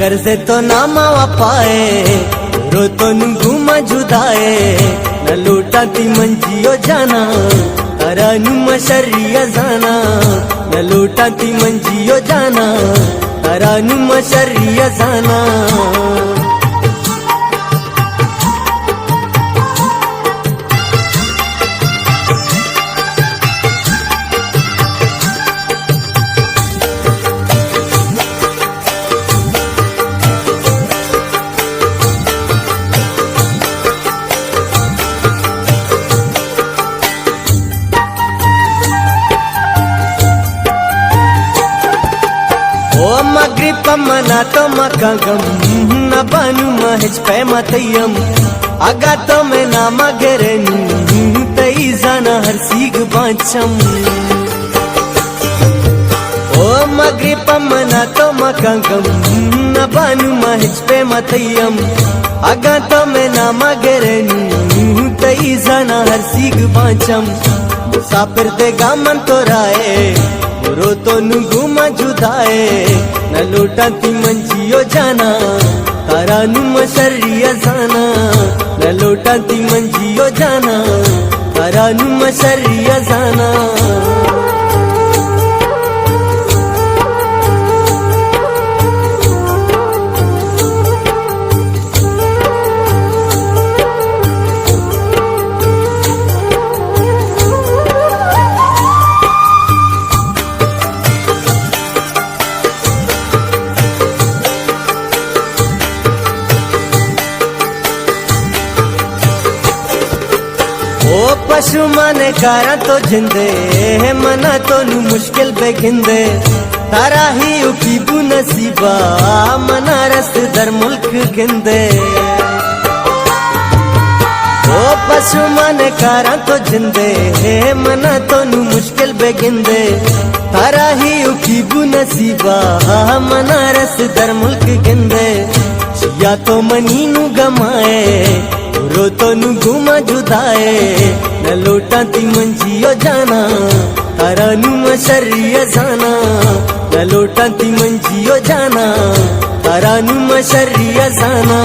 कर से तो ना मावा पाए रो तो घूमा जुदाए न लूटा ती मंजियो जाना तारा नु मशरिया जाना न लूटा ती मंजियो जाना तारा नु मशरिया जाना मना तो मकागम न बानु महज पे मतयम आगा तो मैं ना मगरनु तई जाना हर सीग बांचम ओ मगरी पमना तो मकागम न बानु महज पे मतयम आगा तो मैं ना मगरनु तई जाना हर सीग बांचम मुसाफिर देगा मन तो राए रो तो घूमा जुदाए न लूटा ती मंजियो जाना तारा नु मशरिया जाना न लूटा ती मंजियो जाना तारा नु मशरिया जाना पशु माने कारा तो जिंदे मना तो नु मुश्किल बेगिंदे तारा ही उकीबू नसीबा मना रस्त दर मुल्क गिंदे ओ पशु माने कारा तो जिंदे मना तो नु मुश्किल बेगिंदे तारा ही उकीबू नसीबा मना रस्त दर मुल्क गिंदे या तो मनी नु गमाए रो तो घूमा जुदाए न लूटा ती मंजियो जाना तारा नु मशरिया जाना न लूटा ती मंजियो जाना तारा नु मशरिया जाना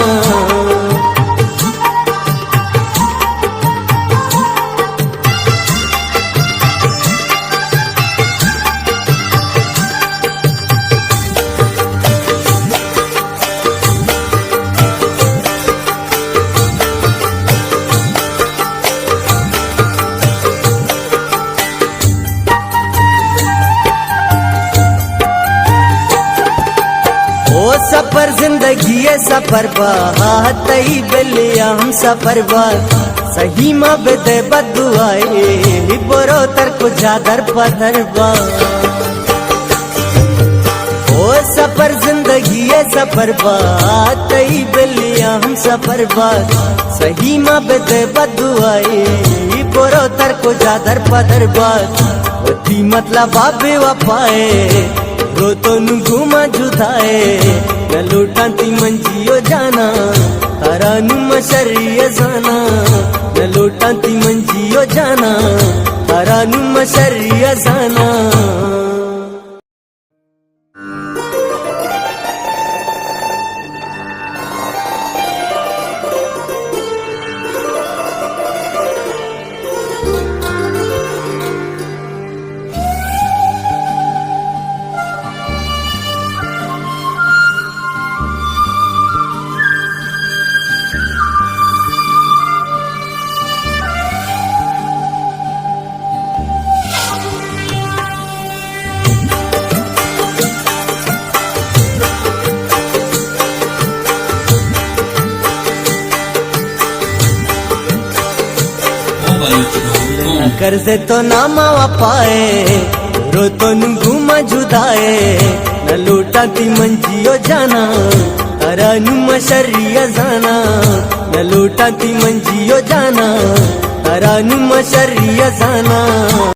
सफर जिंदगी है सफर बात ही बिलिया हम सफर बात सही माँ बेदे बदुआए बोरो तर को जादर पदर ओ सफर जिंदगी है सफर बात ही बिलिया हम सफर बात सही माँ बेदे बदुआए बोरो तर को जादर पदर बात मतलब बाबे वफाए रो तो घूमा जुदाए न लूटा ती मंजियो जाना तारा नु मशरिया जाना न लूटा ती मंजियो जाना तारा नु मशरिया जाना कर्जे तो ना मावा पाए रो तो घूमा जुदाए न लूटा ती मंजियो जाना तारा नुम शरिया जाना न लूटा ती मंजियो जाना तारा नुम शरिया जाना।